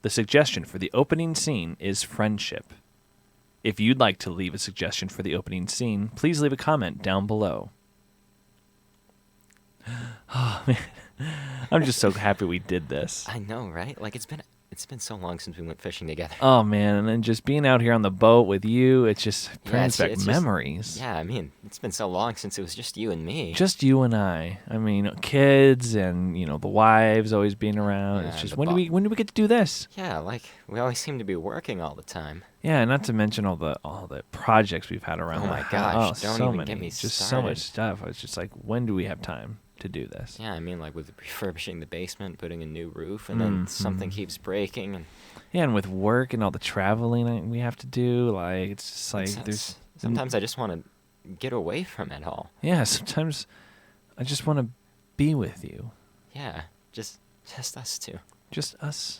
The suggestion for the opening scene is friendship. If you'd like to leave a suggestion for the opening scene, please leave a comment down below. Oh, man. I'm just so happy we did this. I know, right? Like, it's been so long since we went fishing together. Oh, man, and then just being out here on the boat with you, it just brings back memories. Yeah, I mean, it's been so long since it was just you and me. Just you and I. I mean, kids and, the wives always being around. Yeah, it's just, when do we get to do this? Yeah, like, we always seem to be working all the time. Yeah, not to mention all the projects we've had around. Oh, my gosh, don't so even many. get me Just started. so much stuff. I was just like, when do we have time to do this? Yeah, I mean, like, with refurbishing the basement, putting a new roof, and then something keeps breaking, and... Yeah, and with work and all the traveling we have to do, like, it's just like Sometimes I just want to get away from it all. Yeah, sometimes I just want to be with you. Yeah, just us two. Just us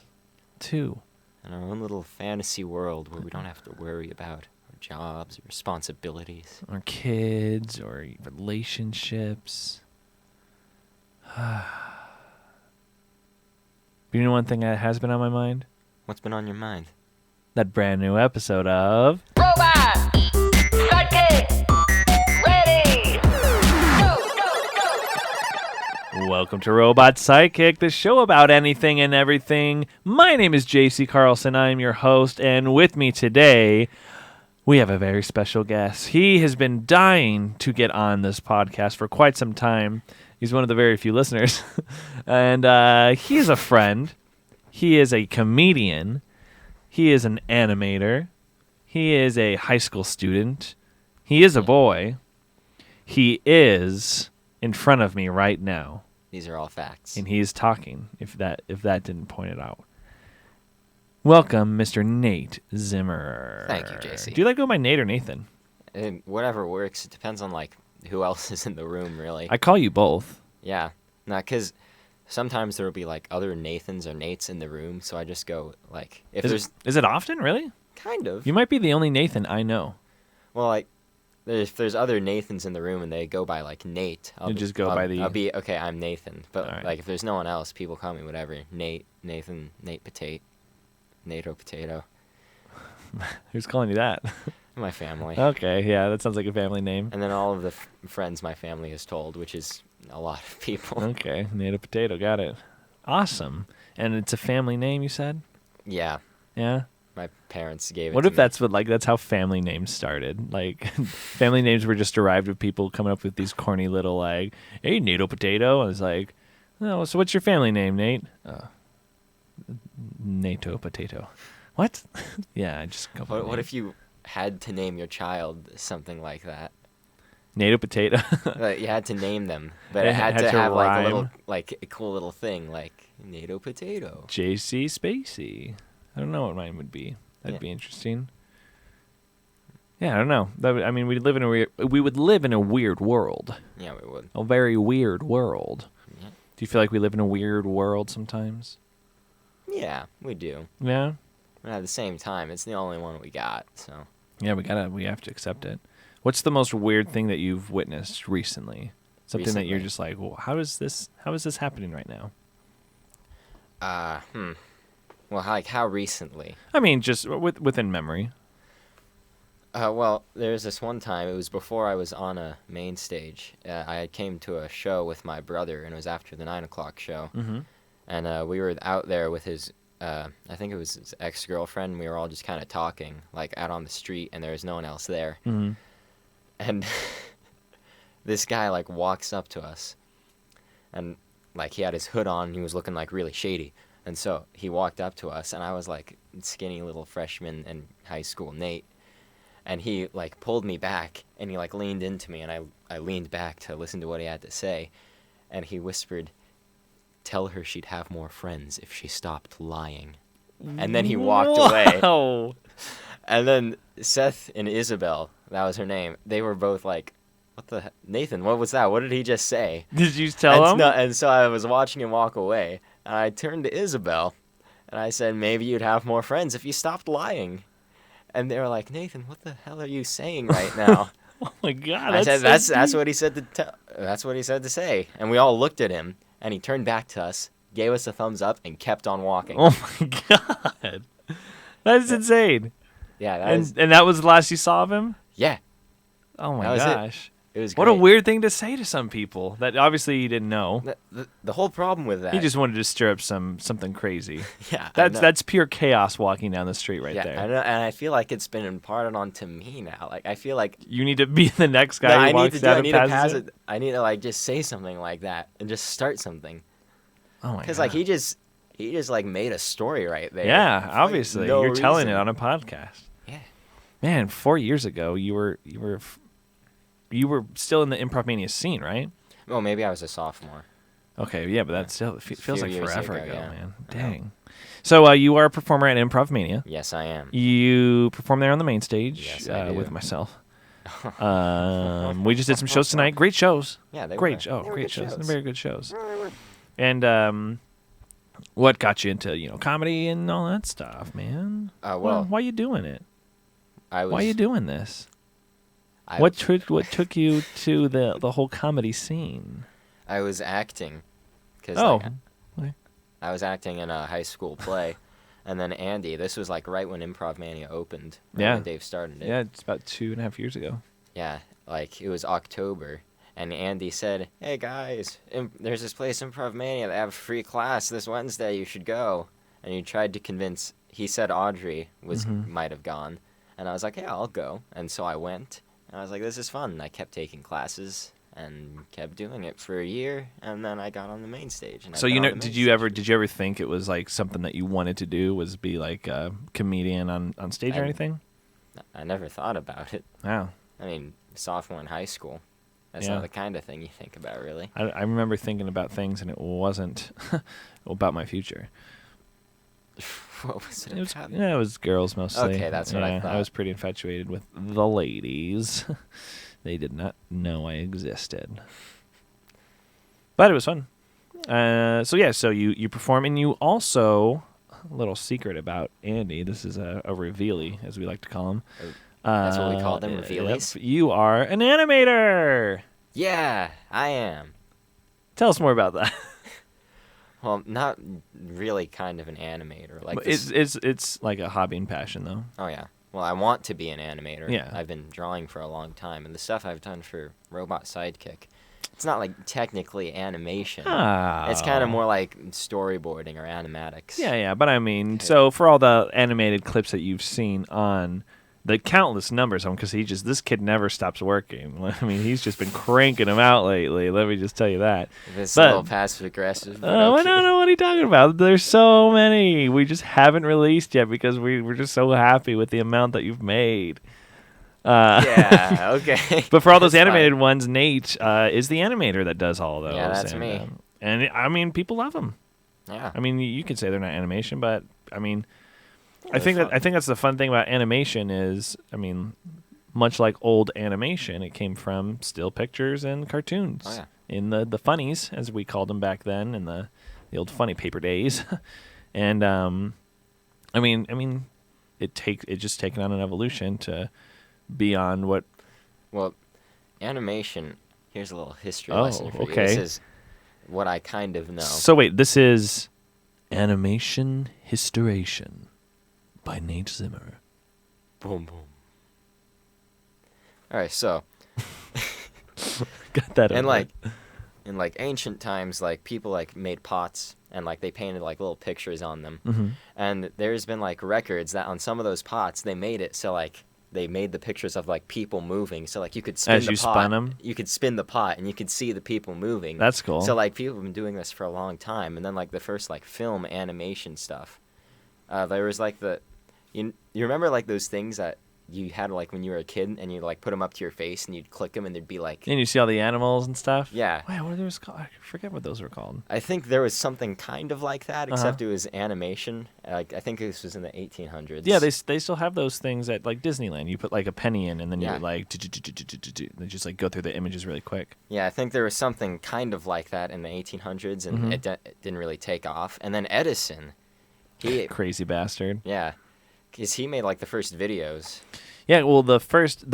two. In our own little fantasy world where we don't have to worry about our jobs or responsibilities. Or kids, or relationships. But you know one thing that has been on my mind? What's been on your mind? That brand new episode of... Robot! Sidekick! Ready! Go, go, go! Welcome to Robot Sidekick, the show about anything and everything. My name is JC Carlson. I am your host, and with me today, we have a very special guest. He has been dying to get on this podcast for quite some time. He's one of the very few listeners. And he is a friend. He is a comedian. He is an animator. He is a high school student. He is a boy. He is in front of me right now. These are all facts. And he is talking, if that didn't point it out. Welcome, Mr. Nate Zimmer. Thank you, JC. Do you like to go by Nate or Nathan? Whatever works. It depends on, like, who else is in the room, really. I call you both. Yeah. Nah, because sometimes there will be, like, other Nathans or Nates in the room, so I just go, like, Is it often, really? Kind of. You might be the only Nathan I know. Well, like, if there's other Nathans in the room and they go by, like, Nate, You just go by the... I'll be, okay, I'm Nathan. But, All right. like, if there's no one else, people call me whatever. Nate, Nathan, Nate Potato, Nato Potato. Who's calling you that? My family. Okay, yeah, that sounds like a family name. And then all of the friends my family has told, which is a lot of people. Okay, Nato Potato, got it. Awesome. And it's a family name, you said? Yeah. Yeah? My parents gave it What to if me. that's how family names started? Like, family names were just derived of people coming up with these corny little, like, hey, Nato Potato. I was like, oh, so what's your family name, Nate? Nato Potato. What? Yeah, I just go. What if you had to name your child something like that? Nato Potato? Like, you had to name them, but It it had had to to have like a little, rhyme. like a cool little thing, like Nato Potato. JC Spacey. I don't know what mine would be. That'd Yeah. be interesting. Yeah, I don't know. I mean, we would live in a weird world. Yeah, we would. A very weird world. Yeah. Do you feel like we live in a weird world sometimes? Yeah, we do. Yeah. But at the same time, it's the only one we got, so. Yeah, we have to accept it. What's the most weird thing that you've witnessed recently? Something that you're Recently? just like, well, how is this happening right now? Well, like, how recently? I mean, just within memory. Well, there's this one time, it was before I was on a main stage. I came to a show with my brother, and it was after the 9 o'clock show. Mm-hmm. And we were out there with his, I think it was his ex-girlfriend. We were all just kind of talking, like, out on the street, and there was no one else there. Mm-hmm. And this guy, like, walks up to us, and, like, he had his hood on, and he was looking, like, really shady. And so he walked up to us, and I was, like, skinny little freshman in high school, Nate. And he, like, pulled me back, and he, like, leaned into me, and I leaned back to listen to what he had to say. And he whispered, "Tell her she'd have more friends if she stopped lying." And then he walked away. Wow. And then Seth and Isabel, that was her name, they were both like, what the Nathan, what was that? What did he just say? Did you tell him? And so I was watching him walk away, and I turned to Isabel, and I said, "Maybe you'd have more friends if you stopped lying." And they were like, "Nathan, what the hell are you saying right now?" Oh my God! I said, so "That's deep. what he said to that's what he said to say." And we all looked at him, and he turned back to us, gave us a thumbs up, and kept on walking. Oh my God! That's insane. Yeah, And that was the last you saw of him? yeah, Oh my that was it. gosh. It was What great. a weird thing to say to some people that obviously you didn't know. The whole problem with that. He just wanted to stir up something crazy. yeah, I know. That's pure chaos walking down the street right yeah, there. I know, and I feel like it's been imparted onto me now. Like I feel like You need to be the next guy no, who I need walks to do. down I and need to passes pass it. it. I need to like just say something like that and just start something. Oh my Because god. like he just like made a story right there. Yeah, for, like, obviously. no You're telling it reason. on a podcast. Yeah. Man, 4 years ago you were still in the ImprovMANIA scene, right? Well, maybe I was a sophomore. Okay, yeah, but that still feels few like years forever ago, ago, yeah. man. I know. Dang. So you are a performer at ImprovMANIA. Yes, I am. You perform there on the main stage Yes, I do. with myself. We just did some shows tonight. Great shows. Yeah, they Great. were. Oh, They were great good shows. shows. Very good shows. And what got you into comedy and all that stuff, man? Well, why you doing it? I was. Why you doing this? I, What took you to the whole comedy scene? I was acting. Cause, Oh, like, I was acting in a high school play, and then Andy. This was like right when ImprovMANIA opened. Right Yeah. When Dave started it. yeah, it's about 2.5 years ago. Yeah, like it was October, and Andy said, "Hey guys, there's this place ImprovMANIA. They have a free class this Wednesday. You should go." And he tried to convince. He said Audrey might have gone, and I was like, "Yeah, I'll go." And so I went, and I was like, "This is fun." And I kept taking classes and kept doing it for a year, and then I got on the main stage. And So I've been on the did main you stage. ever think it was like something that you wanted to do was be like a comedian on stage or I- anything? I never thought about it. Wow. I mean, sophomore in high school. That's Yeah. not the kind of thing you think about, really. I remember thinking about things and it wasn't about my future. What was it It was about? it was girls mostly. Okay, that's what I Yeah, thought. I was pretty infatuated with the ladies. They did not know I existed. But it was fun. So you perform, and you also, a little secret about Andy, this is a revealy, as we like to call him. That's what we call them, Yep, revealies? you are an animator. Yeah, I am. Tell us more about that. Well, not really kind of an animator. Like But this. it's like a hobby and passion, though. Oh, yeah. Well, I want to be an animator. Yeah. I've been drawing for a long time, and the stuff I've done for Robot Sidekick, it's not like technically animation. It's kind of more like storyboarding or animatics. Yeah, but I mean, so for all the animated clips that you've seen on the countless numbers of them, because this kid never stops working. I mean, he's just been cranking them out lately. Let me just tell you that. This But- little passive aggressive. but Oh, I okay. don't know what are you talking about. There's so many. We just haven't released yet because we're just so happy with the amount that you've made. Yeah, okay. But for all those That's fine. animated ones, Nate is the animator that does all those. Yeah, that's and, me. And I mean, people love them. Yeah. I mean, you could say they're not animation, but I mean, I they're think fun. that's the fun thing about animation is, I mean, much like old animation, it came from still pictures and cartoons. Oh, yeah. In the funnies, as we called them back then, in the old funny paper days, and I mean, it's just taken on an evolution to beyond what. Well, animation. Here's a little history Oh, lesson for you. okay. This is what I kind of know. So wait, this is Animation Historation by Nate Zimmer. Boom, boom. All right, so Got that? and over. like in like ancient times, like people like made pots and like they painted like little pictures on them. Mhm. And there's been like records that on some of those pots they made it so like they made the pictures of like people moving. So like you could spin As the you pot. spun 'em? You could spin the pot and you could see the people moving. That's cool. So like people have been doing this for a long time, and then like the first like film animation stuff, there was like you remember like those things that you had like when you were a kid and you like put them up to your face and you'd click them and there'd be like And you see all the animals and stuff. Yeah. Wait, what are those called? I forget what those were called. I think there was something kind of like that, except it was animation. Like I think this was in the 1800s. Yeah, they still have those things at like Disneyland. You put like a penny in, and then Yeah. you like they just like go through the images really quick. Yeah, I think there was something kind of like that in the 1800s, and it didn't really take off. And then Edison, he Crazy bastard. yeah, because he made like the first videos. Yeah, well, the first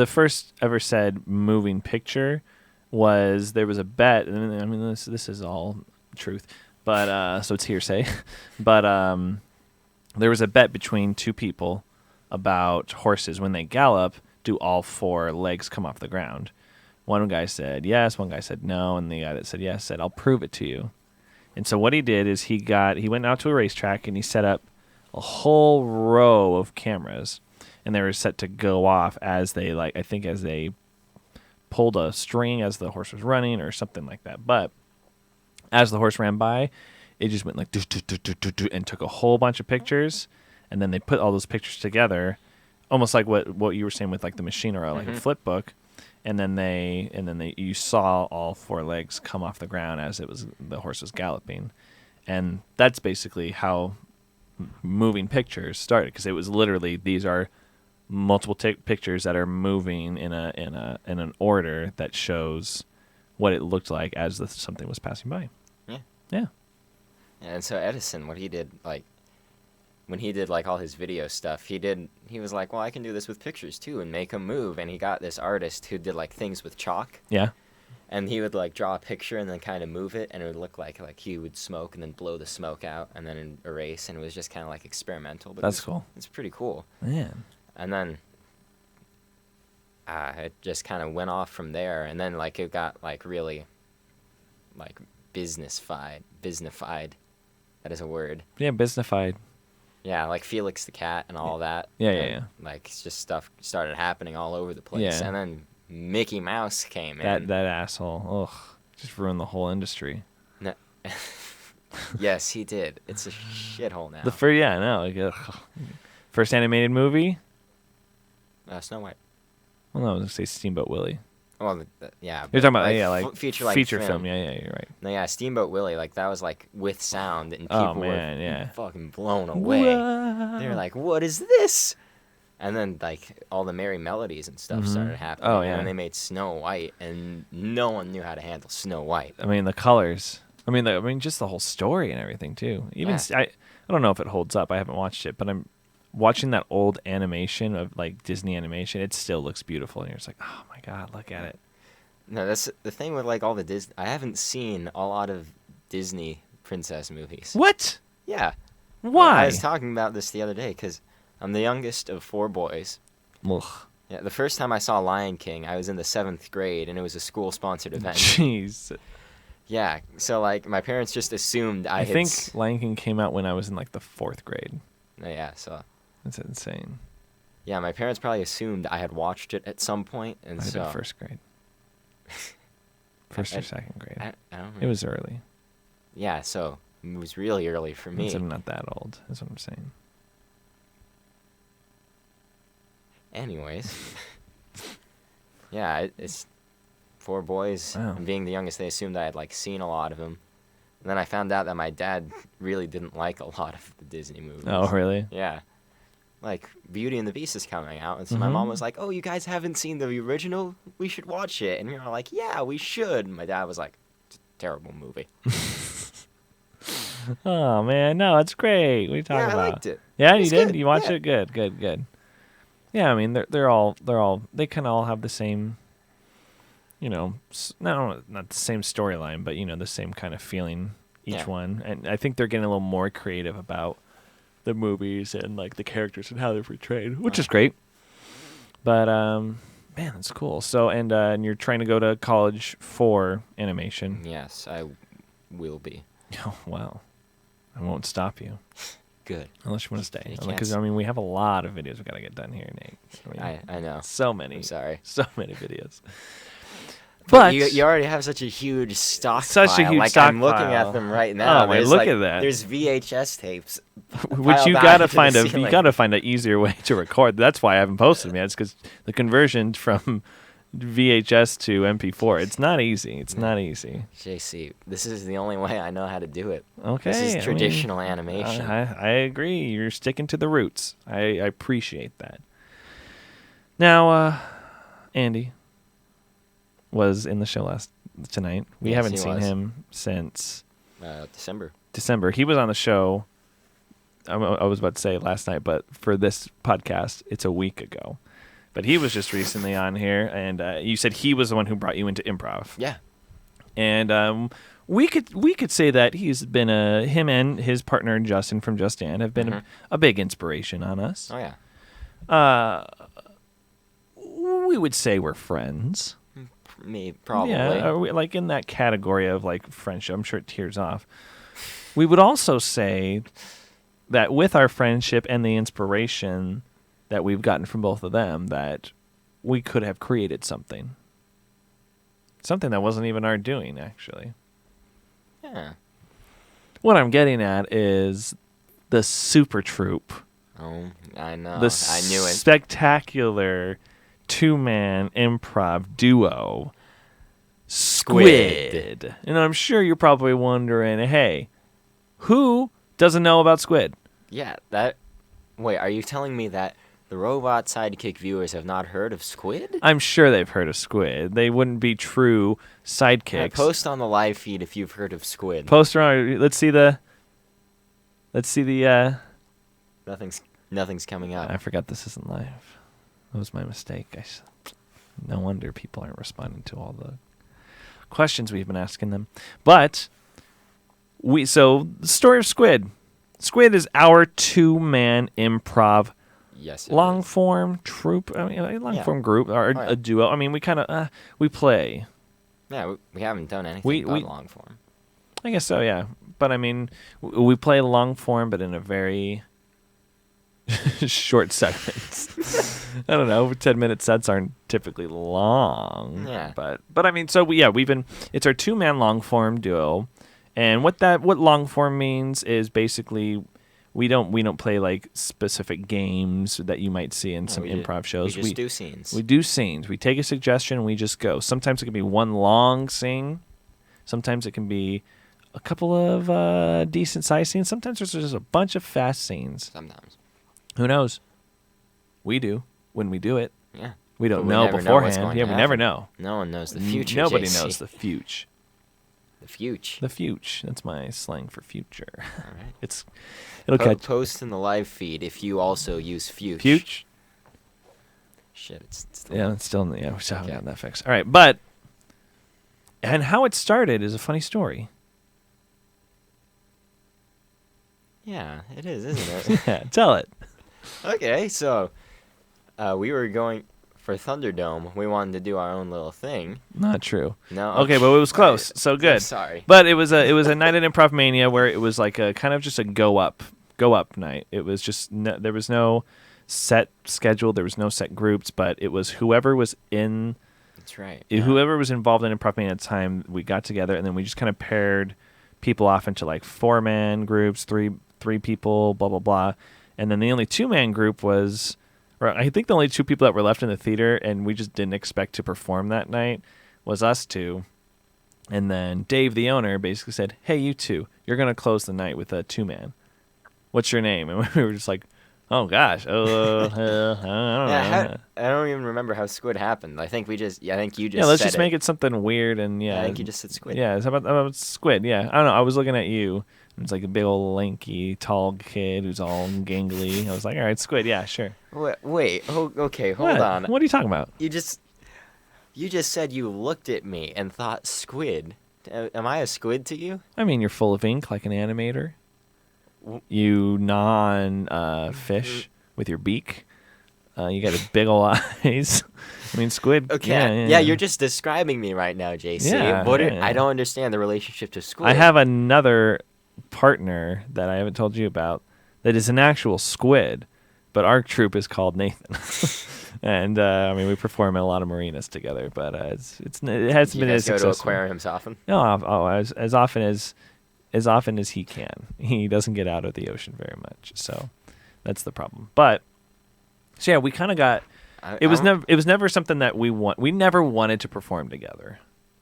ever said moving picture was there was a bet, and I mean this is all truth, but so it's hearsay, but there was a bet between two people about horses when they gallop. Do all 4 legs come off the ground? One guy said yes. One guy said no, and the guy that said yes said, "I'll prove it to you." And so what he did is he went out to a racetrack and he set up a whole row of cameras, and they were set to go off as they as they pulled a string as the horse was running or something like that. But as the horse ran by, it just went like and took a whole bunch of pictures, and then they put all those pictures together, almost like what you were saying with like the machine or like a flip book. And then you saw all 4 legs come off the ground as the horse was galloping, and that's basically how moving pictures started, because it was literally these are multiple pictures that are moving in an order that shows what it looked like as something was passing by. Yeah. And so Edison, what he did, like, when he did like all his video stuff, he was like, well, I can do this with pictures too and make them move. And he got this artist who did like things with chalk. Yeah. And he would like draw a picture and then kind of move it, and it would look like he would smoke and then blow the smoke out and then erase, and it was just kind of like experimental. But that's cool. It's pretty cool. Man. And then it just kind of went off from there, and then like it got like really like businessified. That is a word. Yeah, businessified. Yeah, like Felix the Cat and all that. Yeah, and, yeah. Like just stuff started happening all over the place. Yeah. And then Mickey Mouse came in. That asshole. Ugh. Just ruined the whole industry. No. Yes, he did. It's a shithole now. First animated movie? Snow White. Well, no, I was gonna say Steamboat Willie. Well, yeah. You're talking about like feature film. Yeah, you're right. No, yeah, Steamboat Willie, like that was like with sound, and Oh, people man, were yeah. fucking blown away. They were like, "What is this?" And then like all the merry melodies and stuff started happening. Oh, yeah. And they made Snow White, and no one knew how to handle Snow White. I mean, the colors. I mean, just the whole story and everything too. Even Yeah. I don't know if it holds up. I haven't watched it, but I'm watching that old animation of like Disney animation. It still looks beautiful, and you're just like, oh my god, look at it. No, that's the thing with like all the Disney. I haven't seen a lot of Disney princess movies. What? Yeah. Why? I was talking about this the other day because I'm the youngest of 4 boys. Ugh. Yeah, the first time I saw Lion King, I was in the 7th grade, and it was a school-sponsored event. Jeez. Yeah, so like my parents just assumed I think Lion King came out when I was in like the 4th grade. Yeah, so. That's insane. Yeah, my parents probably assumed I had watched it at some point, and I so. did 1st grade. First or 2nd grade. I don't know. It was early. Yeah, so it was really early for me. I'm not that old. That's what I'm saying. Anyways. Yeah, it's 4 boys, Wow. and being the youngest, they assumed I had like seen a lot of them. And then I found out that my dad really didn't like a lot of the Disney movies. Oh, really? Yeah. Like, Beauty and the Beast is coming out, and so my mom was like, oh, you guys haven't seen the original? We should watch it. And we were all like, yeah, we should. And my dad was like, it's a terrible movie. Oh, man. No, it's great. What are you talking about? Yeah, I liked it. Yeah, It you was did? good, You watched yeah. it? Good. Yeah, I mean, they're all they kind of all have the same, not the same storyline, but the same kind of feeling each Yeah. one. And I think they're getting a little more creative about the movies and like the characters and how they're portrayed, which is great. But man, that's cool. So and you're trying to go to college for animation. Yes, I will be. Oh, wow. I won't stop you. Good. Unless you want to stay. You can't Because, we have a lot of videos we got to get done here, Nate. I know. So many. I'm sorry. So many videos. But you already have such a huge stockpile. Such a huge like, stockpile. I'm looking at them right now. Oh, my, There's, look like, at that. There's VHS tapes. Which you piled gotta onto the find ceiling. you gotta find an easier way to record. That's why I haven't posted them yet. It's because the conversion from VHS to MP4, it's not easy. It's not easy. JC, this is the only way I know how to do it. Okay. This I is mean, traditional animation. I agree. You're sticking to the roots. I appreciate that. Now, Andy was in the show tonight. We Yes, haven't he seen was. him since December. He was on the show. I was about to say last night, but for this podcast, it's a week ago. But he was just recently on here, and you said he was the one who brought you into improv. Yeah. And we could say that he's been him and his partner Justin from Just Dan have been a big inspiration on us. Oh, yeah. We would say we're friends. Me, probably. Yeah, are we, like in that category of like friendship. I'm sure it tears off. We would also say that with our friendship and the inspiration that we've gotten from both of them, that we could have created something. Something that wasn't even our doing, actually. Yeah. What I'm getting at is the super troupe. Oh, I know. The I knew it. spectacular two-man improv duo, Squid. And I'm sure you're probably wondering, hey, who doesn't know about Squid? Yeah, that... Wait, are you telling me that the robot Sidekick viewers have not heard of Squid? I'm sure they've heard of Squid. They wouldn't be true sidekicks. Yeah, post on the live feed if you've heard of Squid. Post around. Let's see the. Nothing's coming up. I forgot this isn't live. That was my mistake. No wonder people aren't responding to all the questions we've been asking them. But so the story of Squid. Squid is our two-man improv Yes. long form troupe. I mean, a long form group or yeah. a duo. I mean, we kind of we play. Yeah, we haven't done anything We- but we- long form. I guess so, yeah. But I mean, we play long form, but in a very short segments. I don't know. 10-minute sets aren't typically long. Yeah. But I mean, so it's our two-man long form duo, and what long form means is basically we don't play like specific games that you might see in some improv shows. We just do scenes. We do scenes. We take a suggestion and we just go. Sometimes it can be one long scene. Sometimes it can be a couple of decent sized scenes. Sometimes there's just a bunch of fast scenes. Sometimes. Who knows? We do when we do it. Yeah. We don't But we know never know what's beforehand. going Yeah, to we never happen. know. No one knows the future. Nobody JC. knows the future. The future. The future. That's my slang for future. All right. It'll catch. Post in the live feed if you also use future. Future. Shit, it's still Yeah, it's still we still haven't Okay. gotten that fixed. All right, and how it started is a funny story. Yeah, it is, isn't it? Yeah, tell it. Okay, so we were going for Thunderdome. We wanted to do our own little thing. Not true. No. Okay, but it was close. So I'm good. sorry. But it was a night at ImprovMANIA where it was like a kind of just a go up night. It was just there was no set schedule. There was no set groups, but it was whoever was in. That's right. Whoever was involved in ImprovMANIA at the time, we got together and then we just kind of paired people off into like 4-man groups, three people, blah blah blah, and then the only 2-man group was. Or I think the only 2 people that were left in the theater, and we just didn't expect to perform that night, was us 2. And then Dave, the owner, basically said, "Hey, you 2, you're gonna close the night with a 2-man. What's your name?" And we were just like, "Oh gosh, I don't know." I don't even remember how Squid happened. I think you just. Yeah, let's said just make it something weird and yeah. I think you just said Squid. Yeah, it's about Squid. Yeah, I don't know. I was looking at you. It's like a big old lanky, tall kid who's all gangly. I was like, all right, Squid. Yeah, sure. Wait. Okay, hold What? on. What are you talking about? You just said you looked at me and thought Squid. Am I a squid to you? I mean, you're full of ink like an animator. You fish with your beak. You got a big old eyes. I mean, squid. Okay. Yeah, You're just describing me right now, JC. Yeah, yeah. I don't understand the relationship to squid. I have another partner that I haven't told you about that is an actual squid, but our troupe is called Nathan. And I mean, we perform at a lot of marinas together, but it hasn't You been guys as go to successful. aquariums often? No, as often as he can. He doesn't get out of the ocean very much, so that's the problem. But so yeah, we kind of got. It was never something that we never wanted to perform together.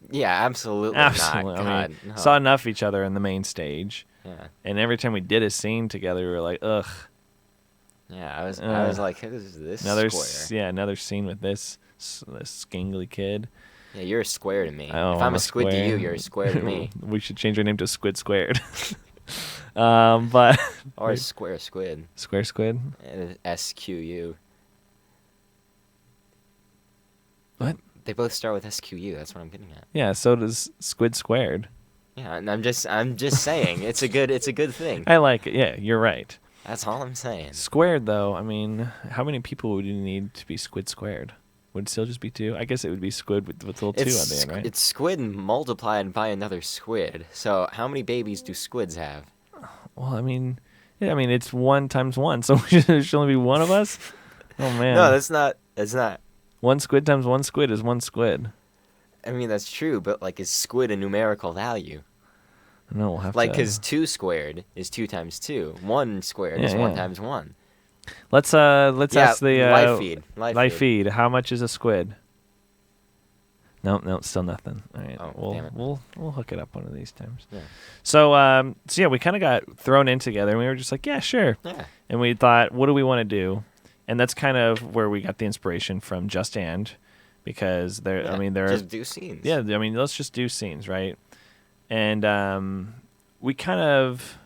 Yeah, absolutely. Absolutely. Not. I God, mean, no. saw enough of each other in the main stage, Yeah. and every time we did a scene together, we were like, ugh. Yeah, I was like, who is this square? Another scene with this gangly kid. Yeah, you're a square to me. Oh, if I'm a squid to you, you're a square to me. We should change our name to Squid Squared. But Or square squid. Square Squid. SQU. What? They both start with SQU. That's what I'm getting at. Yeah, so does Squid Squared. Yeah, and I'm just saying it's a good thing. I like it. Yeah, you're right. That's all I'm saying. Squared, though, I mean, how many people would you need to be squid squared? Would it still just be 2? I guess it would be squid with little 2 on the end, right? It's squid multiplied by another squid. So how many babies do squids have? Well, I mean, yeah, I mean, it's 1 times 1, so there should only be 1 of us? Oh, man. No, that's not. That's not. 1 squid times 1 squid is 1 squid. I mean, that's true, but like, is squid a numerical value? No, we'll have Like, to... because 2 squared is 2 times 2. 1 squared is 1 times 1. Let's ask the live feed. Live feed. How much is a squid? No, still nothing. All right, Oh, damn it. we'll hook it up one of these times. Yeah. So yeah, we kind of got thrown in together, and we were just like, yeah, sure. Yeah. And we thought, what do we want to do? And that's kind of where we got the inspiration from. Just and, because there, Yeah, I mean, there. just do scenes. Yeah, I mean, let's just do scenes, right? And we kind of.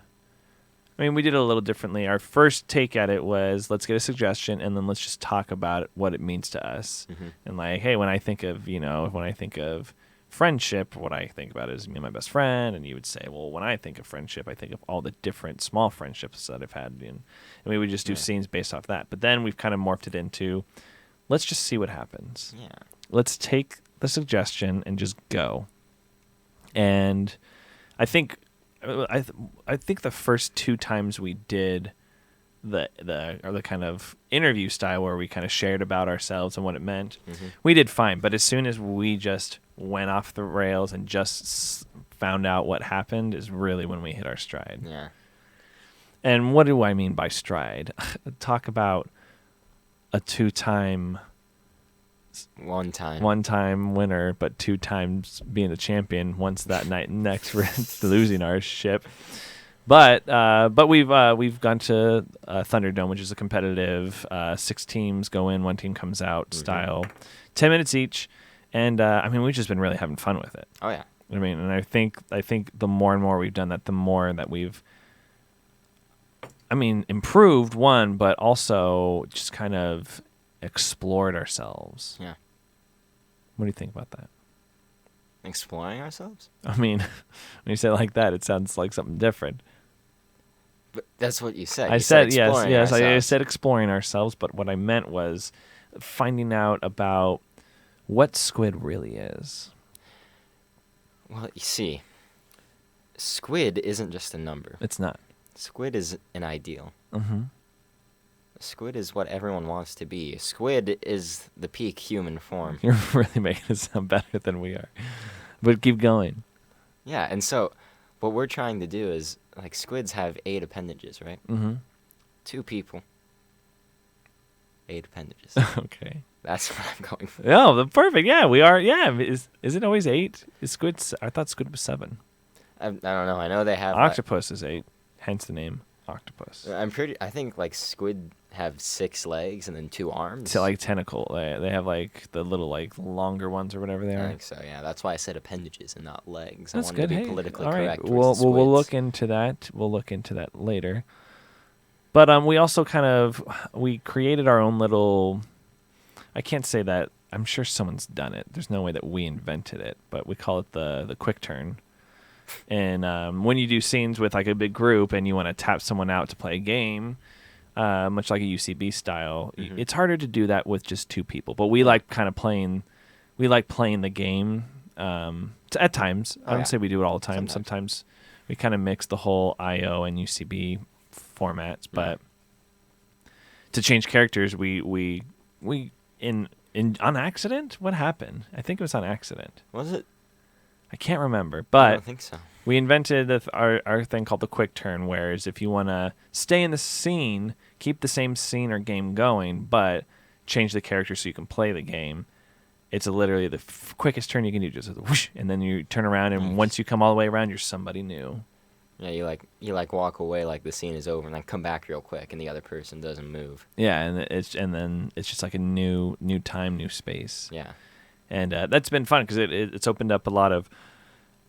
I mean, we did it a little differently. Our first take at it was, let's get a suggestion, and then let's just talk about what it means to us. Mm-hmm. And like, hey, when I think of friendship, what I think about is me and my best friend. And you would say, well, when I think of friendship, I think of all the different small friendships that I've had. And we would just do scenes based off that. But then we've kind of morphed it into, let's just see what happens. Yeah. Let's take the suggestion and just go. And I think the first 2 times we did the kind of interview style where we kind of shared about ourselves and what it meant, we did fine. But as soon as we just went off the rails and just found out what happened is really when we hit our stride. Yeah. And what do I mean by stride? Talk about a 2-time... One One-time winner, but 2 times being a champion. Once that night, next we're losing our ship. But we've gone to Thunderdome, which is a competitive 6 teams go in, 1 team comes out style, 10 minutes each, and I mean, we've just been really having fun with it. Oh yeah. I mean, and I think the more and more we've done that, the more that we've, I mean, improved one, but also just kind of explored ourselves. Yeah. What do you think about that? Exploring ourselves? I mean, when you say it like that, it sounds like something different. But that's what you said. I You said yes. I ourselves. said exploring ourselves, but what I meant was finding out about what Squid really is. Well, you see, Squid isn't just a number. It's not. Squid is an ideal. Mm-hmm. Squid is what everyone wants to be. Squid is the peak human form. You're really making it sound better than we are. But keep going. Yeah, and so what we're trying to do is, like, squids have 8 appendages, right? Mm-hmm. 2 people. 8 appendages. Okay. That's what I'm going for. Oh, perfect. Yeah, we are. Yeah, is it always 8? Is Squid? I thought Squid was 7. I don't know. I know they have. Octopus is 8, hence the name octopus. I think like squid have 6 legs and then 2 arms. So like tentacle. They have like the little like longer ones or whatever they I are. think so. Yeah, that's why I said appendages and not legs. That's I good. wanted to be Hey, politically all right. correct. We'll towards we'll look squids. into that. We'll look into that later. But we also kind of we created our own little. I can't say that. I'm sure someone's done it. There's no way that we invented it, but we call it the quick turn. And when you do scenes with like a big group and you want to tap someone out to play a game, much like a UCB style, it's harder to do that with just 2 people. But we like kind of playing. We like playing the game at times. I don't say we do it all the time. Sometimes we kind of mix the whole IO and UCB formats. But to change characters, we on accident. What happened? I think it was on accident. Was it? I can't remember, I but don't think so. we invented our thing called the quick turn, whereas if you want to stay in the scene, keep the same scene or game going, but change the character so you can play the game, it's literally the quickest turn you can do, just whoosh, and then you turn around, and once you come all the way around, you're somebody new. Yeah, you walk away like the scene is over, and then come back real quick, and the other person doesn't move. Yeah, and then it's just like a new time, new space. Yeah. And that's been fun because it's opened up a lot of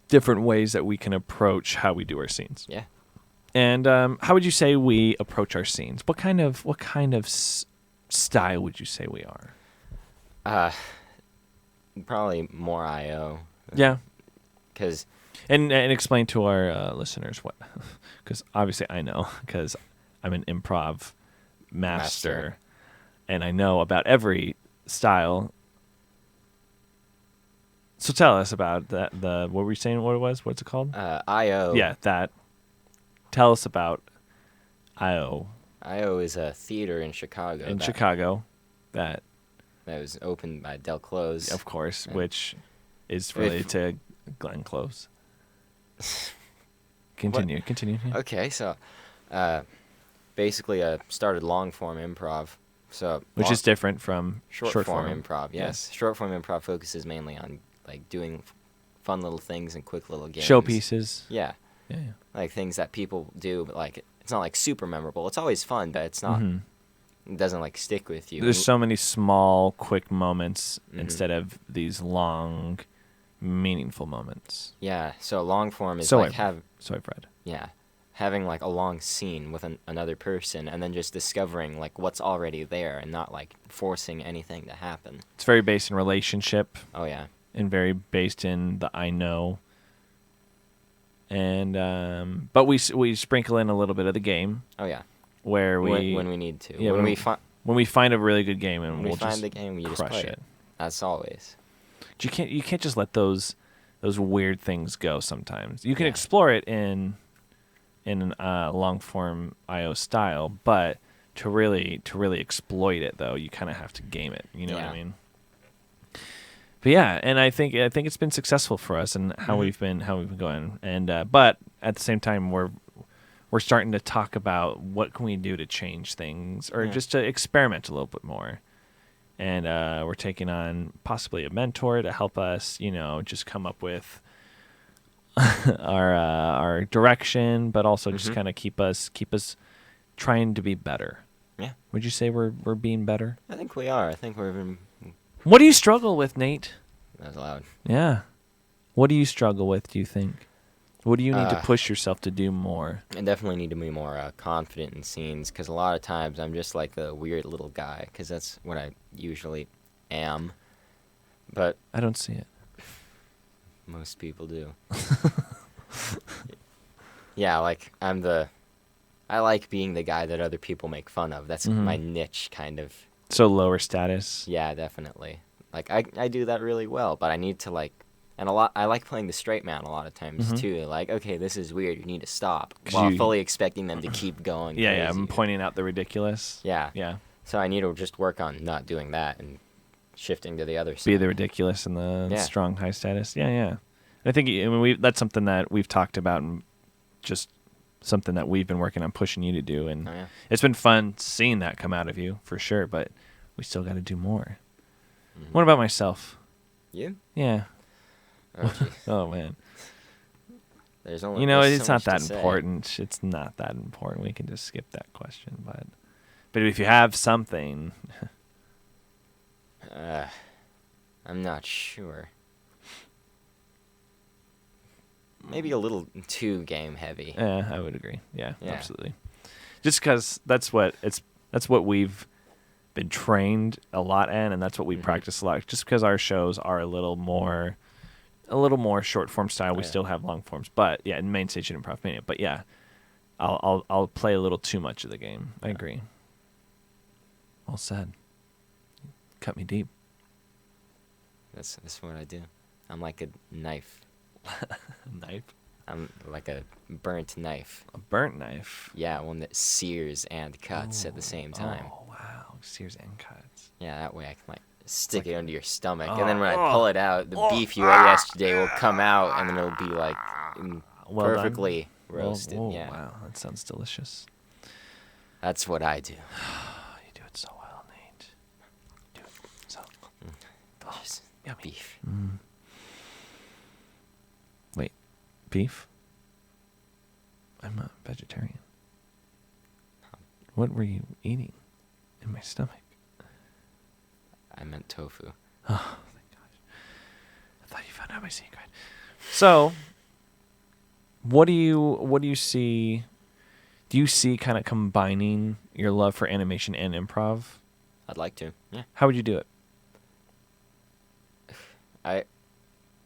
different ways that we can approach how we do our scenes. Yeah. And how would you say we approach our scenes? What kind of style would you say we are? Probably more IO. Yeah. Because And explain to our listeners what, because obviously I know, because I'm an improv master. And I know about every style. So tell us about that. What were you saying? What it was? What's it called? IO. Yeah, that. Tell us about IO IO is a theater in Chicago. in Chicago. That was opened by Del Close. of course, And which is related to Glenn Close. Continue. Yeah. Okay, so basically started long form improv. So Which is different from short form improv. Yes. Short form improv focuses mainly on like doing fun little things and quick little games. Showpieces. Yeah. Yeah. Like things that people do, but like it's not like super memorable. It's always fun, but it's not. It doesn't like stick with you. There's so many small, quick moments Mhm. instead of these long, meaningful moments. Yeah. So long form is So like I've read. having like a long scene with another person and then just discovering like what's already there and not like forcing anything to happen. It's very based in relationship Oh yeah. and very based in the I know. And but we sprinkle in a little bit of the game Oh yeah. where we when we need to. yeah, when we find a really good game and when we'll we find just the game, we just crush play it. it. That's always. You can't just let those weird things go. Sometimes you can Yeah. explore it in long form IO style, but to really exploit it though, you kind of have to game it. You know what I Yeah. mean? But yeah, and I think it's been successful for us and how we've been going. And but at the same time, we're starting to talk about what can we do to change things or just to experiment a little bit more. And we're taking on possibly a mentor to help us, just come up with our direction, but also just kind of keep us trying to be better. Yeah. Would you say we're being better? I think we are. I think we're. What do you struggle with, Nate? That was loud. Yeah. What do you struggle with, do you think? What do you need to push yourself to do more? I definitely need to be more confident in scenes because a lot of times I'm just like the weird little guy because that's what I usually am. But I don't see it. most people do. Yeah, like I like being the guy that other people make fun of. That's my niche kind of. So lower status. Yeah, definitely. Like I do that really well, but I need to like, and I like playing the straight man a lot of times too. Like, okay, this is weird. You need to stop, while fully expecting them to keep going. Yeah, crazy. I'm pointing out the ridiculous. Yeah. Yeah. So I need to just work on not doing that and shifting to the other side. Be the ridiculous and the strong high status. Yeah. I think that's something that we've talked about and just something that we've been working on pushing you to do. And it's been fun seeing that come out of you for sure, but we still got to do more. What about myself? You? Yeah. Oh, geez. Oh man. There's only it's so not much to that say. important. It's not that important. We can just skip that question. But if you have something, I'm not sure. Maybe a little too game heavy. I would agree. Yeah, Yeah. absolutely. Just because that's what we've been trained a lot in, and that's what we practice a lot. Just because our shows are a little more short form style, we still have long forms. But yeah, in main stage and ImprovMANIA. But yeah, I'll play a little too much of the game. I agree. Well said. Cut me deep. That's what I do. I'm like a knife. Knife. I'm like a burnt knife. A burnt knife. Yeah, one that sears and cuts at the same time. Oh wow, sears and cuts. Yeah, that way I can like stick it under your stomach, and then when I pull it out, the beef you ate yesterday will come out, and then it'll be like Well done. perfectly roasted. Oh, yeah, wow, that sounds delicious. that's what I do. You do it so well, Nate. Do it so. Just Yummy. beef. Wait, beef? I'm a vegetarian. What were you eating in my stomach? I meant tofu. Oh, thank gosh. I thought you found out my secret. So, what do you see? Do you see kind of combining your love for animation and improv? I'd like to. Yeah. How would you do it?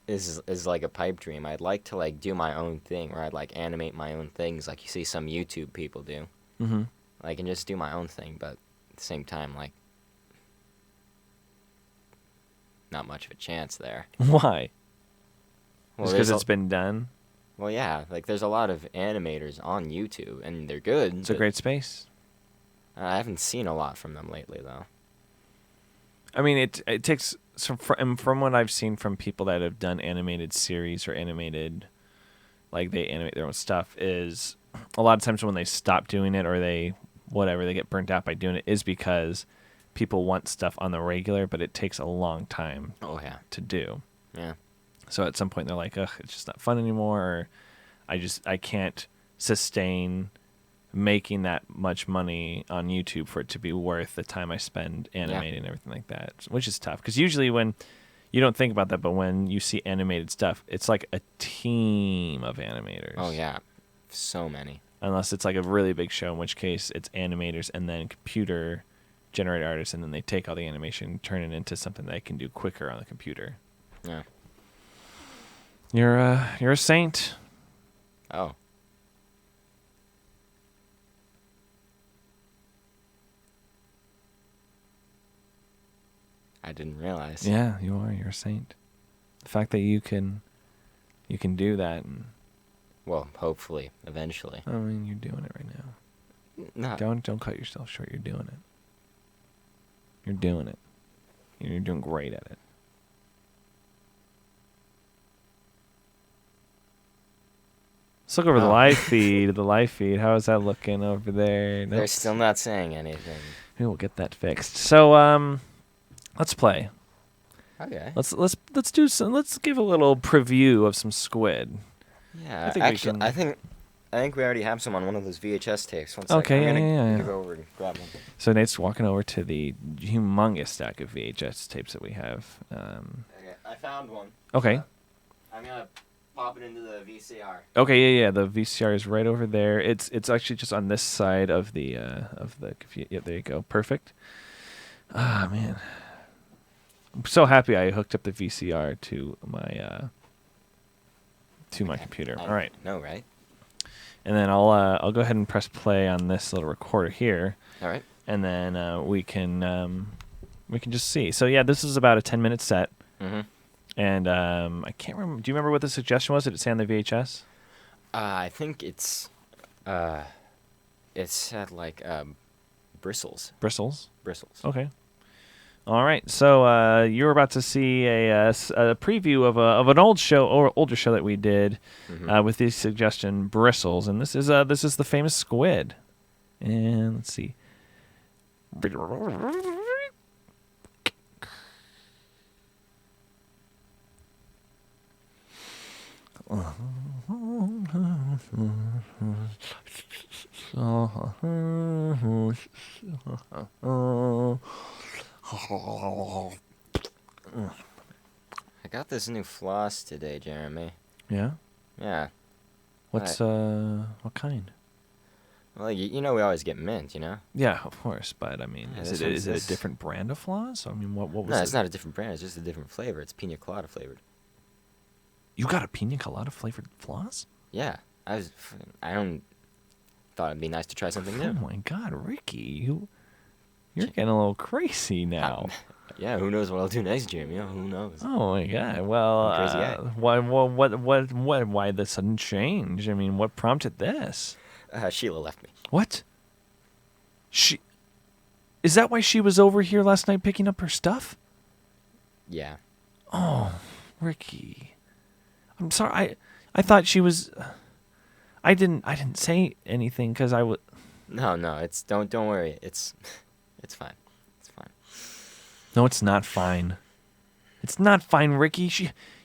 This is like a pipe dream. I'd like to like do my own thing, where I'd like animate my own things, like you see some YouTube people do. like, and just do my own thing, but at the same time, like, not much of a chance there. Why? Well, Just there's because it's been done? well, yeah, like, there's a lot of animators on YouTube, and they're good. It's a but great space. I haven't seen a lot from them lately, though. I mean, it takes from what I've seen from people that have done animated series or animated, like they animate their own stuff, is a lot of times when they stop doing it or they get burnt out by doing it is because people want stuff on the regular, but it takes a long time Oh, yeah. to do. Yeah. So at some point they're like, ugh, it's just not fun anymore. Or I can't sustain making that much money on YouTube for it to be worth the time I spend animating and everything like that, which is tough. Because usually when you don't think about that, but when you see animated stuff, it's like a team of animators. Oh, yeah. So many. Unless it's like a really big show, in which case it's animators and then computer generated artists, and then they take all the animation and turn it into something they can do quicker on the computer. Yeah. You're a saint. Oh. I didn't realize. Yeah, you are. You're a saint. The fact that you can do that, and Well, hopefully, eventually. I mean, you're doing it right now. No. Don't cut yourself short. You're doing it. You're doing it. You're doing great at it. Let's look over the Oh. live feed. The live feed. How is that looking over there? They're Nope. still not saying anything. Maybe we'll get that fixed. So let's play. Okay. Let's do some. Let's give a little preview of some Squid. Yeah. I think we Actually, can- I think we already have some on one of those VHS tapes. One second. Okay, I'm gonna, yeah. I'm gonna go over and grab one. So Nate's walking over to the humongous stack of VHS tapes that we have. Okay, I found one. Okay. I'm gonna pop it into the VCR. Okay, yeah. The VCR is right over there. It's actually just on this side of the Yeah, there you go. Perfect. Ah, man. I'm so happy I hooked up the VCR to my computer. All right. No, right? And then I'll go ahead and press play on this little recorder here, All right. and then we can just see. So yeah, this is about a 10-minute set, Mm-hmm. and I can't remember. Do you remember what the suggestion was? Did it say on the VHS? I think it said like bristles. Bristles. Bristles. Okay. All right. So you're about to see a preview of an old show or older show that we did with the suggestion bristles, and this is the famous Squid. And let's see. I got this new floss today, Jeremy. Yeah. Yeah. What's what kind? Well, you know we always get mint, you know? Yeah, of course. But I mean, Yeah, is this it one's a this- different brand of floss? I mean, what was No, it? it's not a different brand. It's just a different flavor. It's pina colada flavored. You got a pina colada flavored floss? Yeah. I thought it'd be nice to try something Oh new. my God, Ricky, you're getting a little crazy now. Yeah, who knows what I'll do next, Jeremy? Oh, who knows? Oh my God! Well, Crazy guy. why the sudden change? I mean, what prompted this? Sheila left me. What? Is that why she was over here last night picking up her stuff? Yeah. Oh, Ricky, I'm sorry. I thought she was. I didn't say anything because I would. No, it's don't worry. It's fine. It's fine. No, it's not fine. It's not fine, Ricky.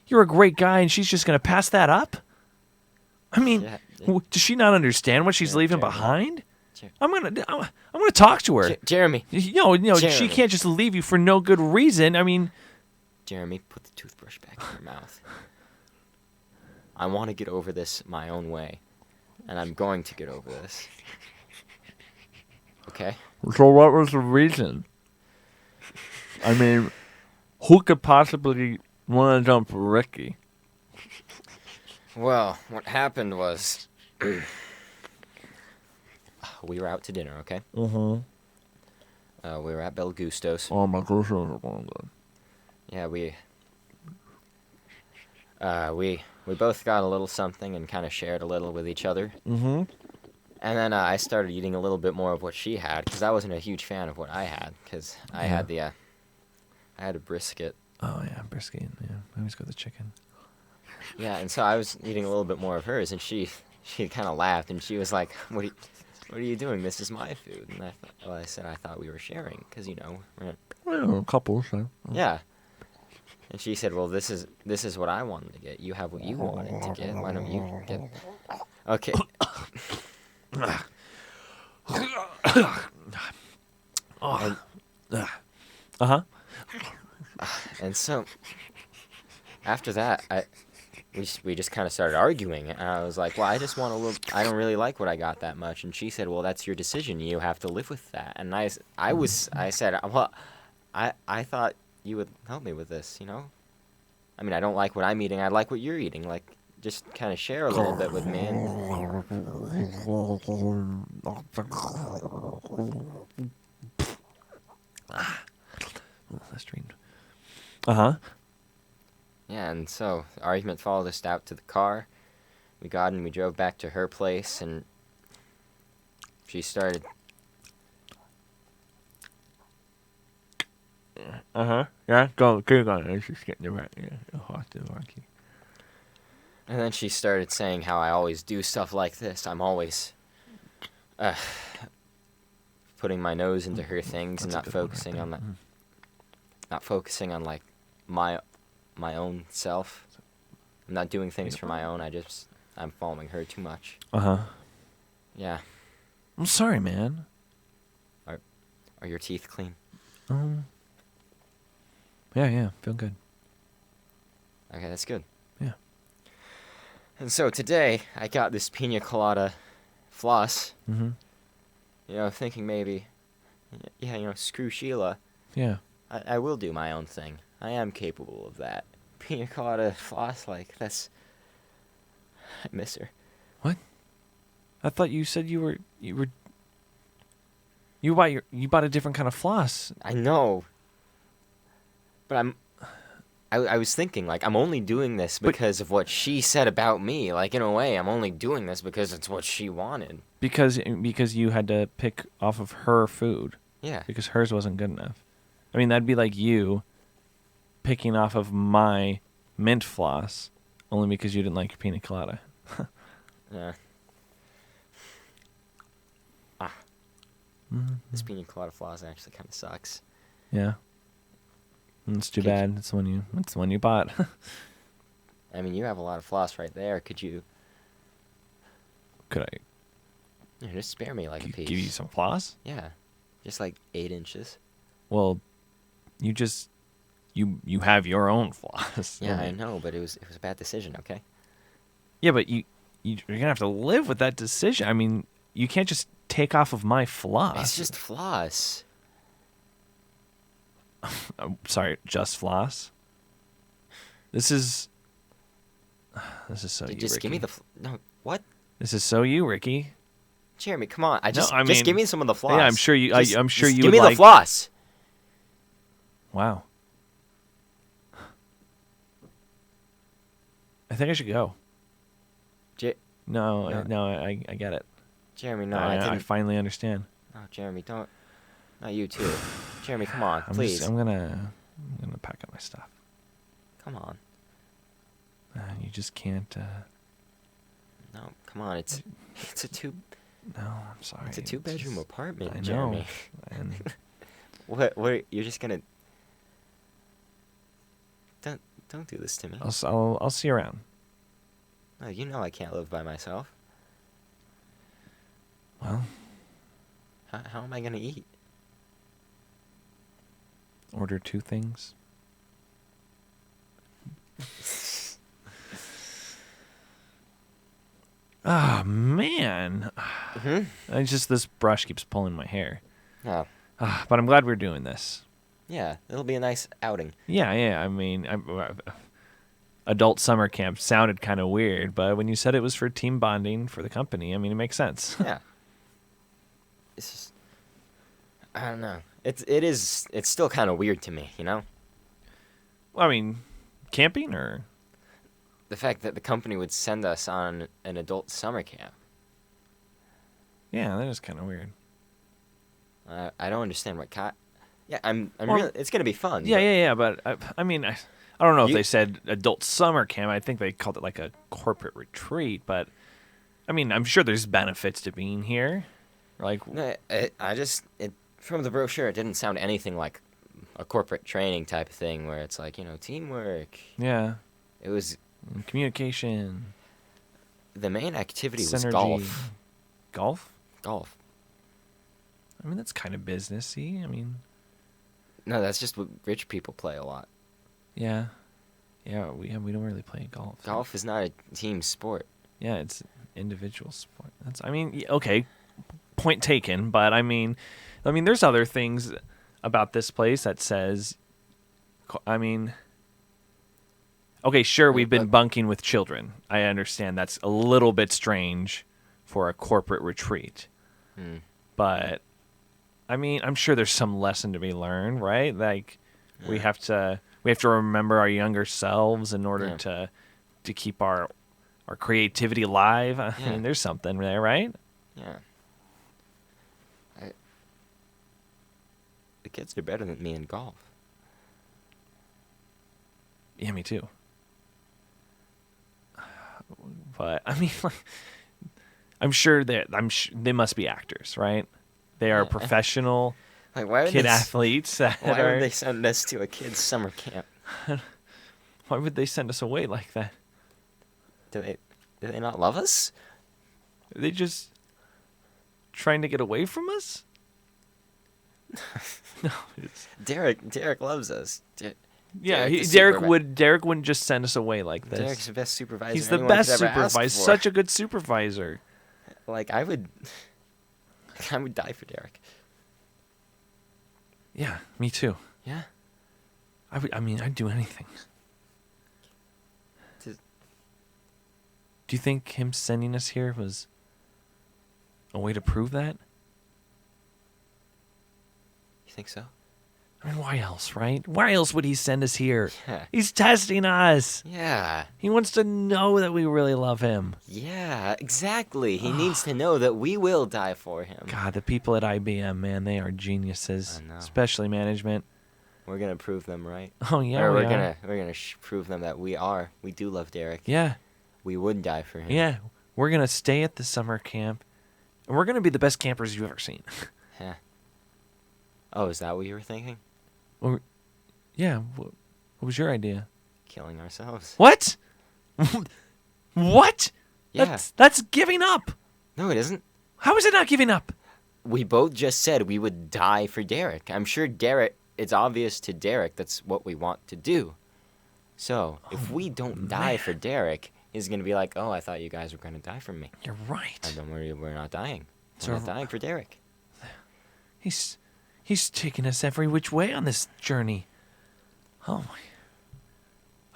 You're a great guy, and she's just gonna pass that up. I mean, Yeah, does she not understand what she's Yeah, leaving Jeremy. behind? Jer- I'm gonna talk to her. Jeremy. No, she Jeremy. can't just leave you for no good reason. I mean, Jeremy, put the toothbrush back in your mouth. I want to get over this my own way, and I'm going to get over this. Okay? so what was the reason? I mean, who could possibly want to dump Ricky? Well, what happened was we were out to dinner, okay? Mm-hmm. We were at Bel Gusto's. Oh, my gosh, good. Yeah, we both got a little something and kind of shared a little with each other. Mm-hmm. And then I started eating a little bit more of what she had because I wasn't a huge fan of what I had because I had I had a brisket. Oh, yeah, brisket. Yeah, I always go with the chicken. Yeah, and so I was eating a little bit more of hers, and she kind of laughed and she was like, "What are you doing? This is my food." And I said I thought we were sharing because we're Well, a couple, so. yeah. And she said, "Well, this is what I wanted to get. You have what you wanted to get. Why don't you get?" Okay. And, Uh-huh. and so after that, we just kind of started arguing, and I was like, "Well, I just want a little. I don't really like what I got that much." And she said, "Well, that's your decision. You have to live with that." And I said, "Well, I thought you would help me with this. I mean, I don't like what I'm eating. I like what you're eating. Like, just kind of share a little bit with me." That's dreamed. Uh-huh. Yeah, and so the argument followed us out to the car. We got in, we drove back to her place, and she started. Uh-huh. Yeah, keep going. It's just getting the right. Yeah, And then she started saying how I always do stuff like this. I'm always putting my nose into her things and That's a not good one right focusing there. on that. Not focusing on like my own self. I'm not doing things for my own. I'm following her too much. Uh-huh. Yeah. I'm sorry, man. Are your teeth clean? Yeah, feel good. Okay, that's good. Yeah. And so today I got this pina colada floss. Mm-hmm. Thinking maybe, screw Sheila. Yeah. I will do my own thing. I am capable of that. Pina colada floss, that's... I miss her. What? I thought you said you bought a different kind of floss. I know. But I was thinking, I'm only doing this because of what she said about me. Like, in a way, I'm only doing this because it's what she wanted. Because you had to pick off of her food. Yeah. Because hers wasn't good enough. I mean, that'd be like you picking off of my mint floss only because you didn't like your pina colada. Yeah. This pina colada floss actually kind of sucks. Yeah. It's too bad. It's the one you bought. I mean, you have a lot of floss right there. Could you... Could I just spare me a piece? give you some floss? Yeah. Just 8 inches. Well, you have your own floss. Yeah, I know, but it was a bad decision, okay? Yeah, but you're gonna have to live with that decision. I mean, you can't just take off of my floss. It's just floss. Sorry, just floss. This is so you, Just Ricky. give me the... No, what? This is so you, Ricky. Jeremy, come on. Just mean, give me some of the floss. Yeah, I'm sure you. I'm sure just you give would me like... the floss. Wow. I think I should go. No, I get it. Jeremy, no, I didn't. finally understand. No, Jeremy, don't. Not you too. Jeremy, come on, I'm please. I'm gonna pack up my stuff. Come on. You just can't. No, come on. It's a two. No, I'm sorry. It's a 2-bedroom apartment, I know. Jeremy. And What? You're just gonna. Don't do this to me. I'll see you around. No, you know I can't live by myself. Well, How am I gonna eat? order 2 things. Ah, man. This brush keeps pulling my hair. Oh, But I'm glad we're doing this. yeah. It'll be a nice outing. Yeah. I mean, adult summer camp sounded kind of weird, but when you said it was for team bonding for the company, I mean, it makes sense. Yeah. it's just, I don't know. It's still kind of weird to me, you know? Well, I mean, camping or The fact that the company would send us on an adult summer camp. yeah, that is kind of weird. I don't understand what Yeah, I'm Well, really. It's gonna be fun. Yeah, but yeah, yeah. But I mean, I don't know if You- they said adult summer camp. I think they called it like a corporate retreat. But I mean, I'm sure there's benefits to being here. Like, No, from the brochure, it didn't sound anything like a corporate training type of thing where it's like, teamwork. yeah, It was communication, the main activity was synergy. golf. Golf? Golf. I mean, that's kind of businessy. I mean, No, that's just what rich people play a lot. yeah, we don't really play golf. Golf is not a team sport. Yeah, it's individual sport. Okay, point taken. But I mean, there's other things about this place that says, I mean, okay, sure, we've been bunking with children. I understand that's a little bit strange for a corporate retreat, but I mean, I'm sure there's some lesson to be learned, right? Like, we have to remember our younger selves in order to keep our creativity alive. I mean, there's something there, right? Yeah. The kids are better than me in golf. Yeah, me too. But I mean, like, I'm sure they must be actors, right? They are Yeah. professional Like, why would kid they, athletes. That why are, would they send us to a kids' summer camp? Why would they send us away like that? Do they not love us? Are they just trying to get away from us? No, it's Derek loves us. yeah. Derek, Derek wouldn't just send us away like this. Derek's the best supervisor. He's the anyone could best ever ask supervisor. for. Such a good supervisor. Like, I would die for Derek. Yeah, me too. Yeah. I'd do anything. Does- Do you think him sending us here was a way to prove that? You think so? I mean, why else, right? Why else would he send us here? Yeah. He's testing us. Yeah. He wants to know that we really love him. Yeah, exactly. He needs to know that we will die for him. God, the people at IBM, man, they are geniuses. I know. Especially management. We're gonna prove them right. Oh yeah, or we we're are. gonna prove them that we do love Derek. Yeah, We would die for him. yeah. We're gonna stay at the summer camp, and we're gonna be the best campers you've ever seen. Yeah. Oh, is that what you were thinking? Yeah. What was your idea? Killing ourselves. What? What? Yeah. That's giving up. No, it isn't. How is it not giving up? We both just said we would die for Derek. I'm sure it's obvious to Derek that's what we want to do. So, if we don't die for Derek, he's going to be like, oh, I thought you guys were going to die for me. You're right. And don't worry, we're not dying. So- We're not dying for Derek. He's taking us every which way on this journey. Oh my.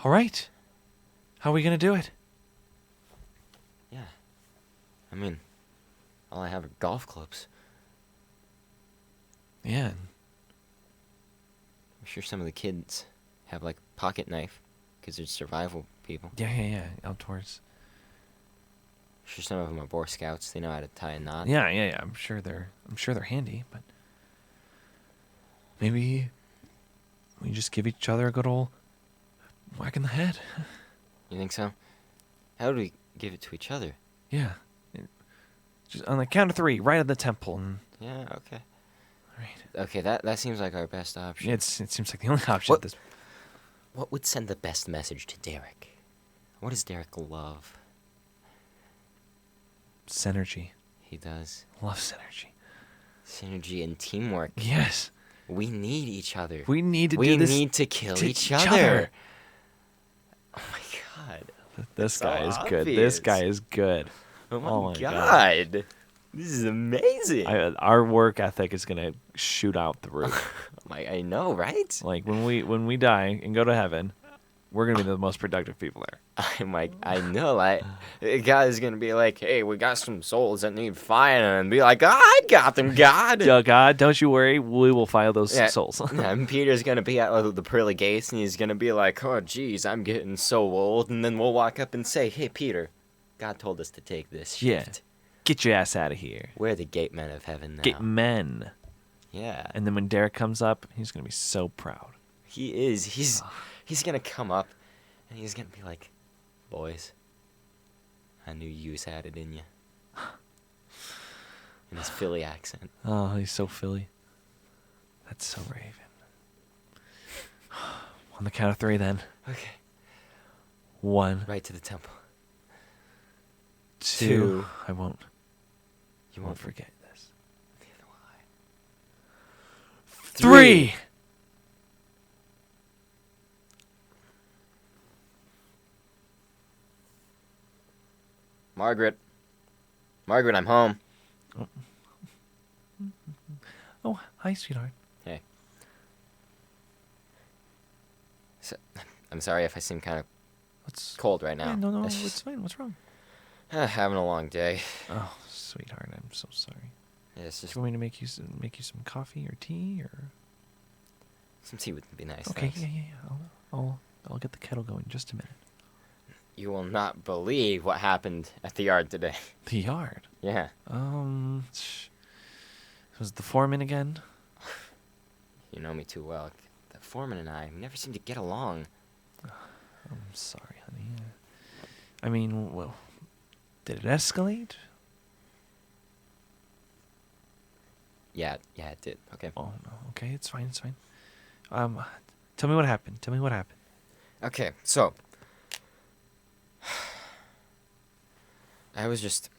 All right. How are we going to do it? Yeah. I mean, all I have are golf clubs. Yeah. I'm sure some of the kids have, like, pocket knife, because they're survival people. Yeah. Outdoors. I'm sure some of them are Boy Scouts. They know how to tie a knot. Yeah. I'm sure they're handy, but maybe we just give each other a good old whack in the head. You think so? How do we give it to each other? Yeah. Just on the count of 3, right at the temple. And, Yeah, okay. all right. Okay, that seems like our best option. It seems like the only option What- at this. What would send the best message to Derek? What does Derek love? Synergy. He does. Love synergy. Synergy and teamwork. Yes. We need each other. We need to We do this. need to kill to each each other. other. Oh my god. This so guy is good. This obvious. guy is good. Oh my, Oh my god. This is amazing. Our work ethic is gonna shoot out the roof. I know, right? Like when we die and go to heaven, we're gonna be the most productive people there. I'm like, I know, God's gonna be like, hey, we got some souls that need fire, and be like, I got them, God. God, don't you worry, we will file those Yeah. souls. Yeah, and Peter's gonna be at the pearly gates, and he's gonna be like, oh, geez, I'm getting so old, and then we'll walk up and say, hey, Peter, God told us to take this Yeah. shift. Get your ass out of here. We're the gate men of heaven now. Get men. Yeah. And then when Derek comes up, he's gonna be so proud. He is. He's gonna come up, and he's gonna be like, boys, I knew you had it in you. In his Philly accent. Oh, he's so Philly. That's so Raven. On the count of 3, then. Okay. 1, Right to the temple. 2. I won't. You Won't won't forget this. Neither will I. 3. Margaret. Margaret, I'm home. Oh, hi, sweetheart. Hey. So, I'm sorry if I seem kind of What's cold right now. Yeah, no, It's it's just, fine. What's wrong? having a long day. Oh, sweetheart, I'm so sorry. Yeah, it's Do just you want me to make you some coffee or tea or? some tea would be nice. Okay, thanks. yeah. I'll get the kettle going in just a minute. You will not believe what happened at the yard today. The yard. Yeah. Was the foreman again? You know me too well. The foreman and I never seem to get along. I'm sorry, honey. I mean, well, did it escalate? Yeah, it did. Okay. Oh no. Okay, it's fine. Tell me what happened. Okay, so I was just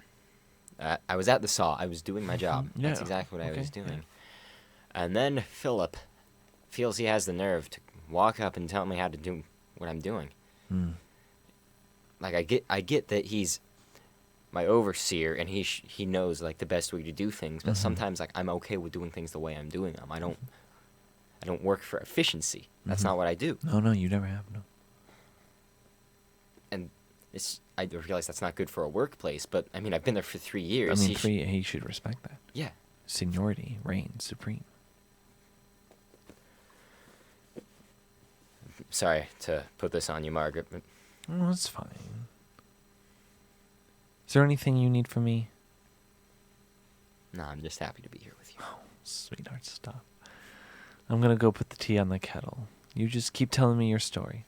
I was at the saw. I was doing my job. Yeah, That's exactly what I okay, was doing. yeah. And then Philip feels he has the nerve to walk up and tell me how to do what I'm doing. Like I get that he's my overseer and he knows like the best way to do things, but sometimes like I'm okay with doing things the way I'm doing them. I don't work for efficiency. That's not what I do. No, you never have. No. And I realize that's not good for a workplace, but I mean I've been there for 3 years. I mean, he should respect that. Yeah. Seniority reigns supreme. Sorry to put this on you, Margaret, but Oh, it's fine. Is there anything you need from me? no, I'm just happy to be here with you. Oh, sweetheart, stop. I'm gonna go put the tea on the kettle. You just keep telling me your story.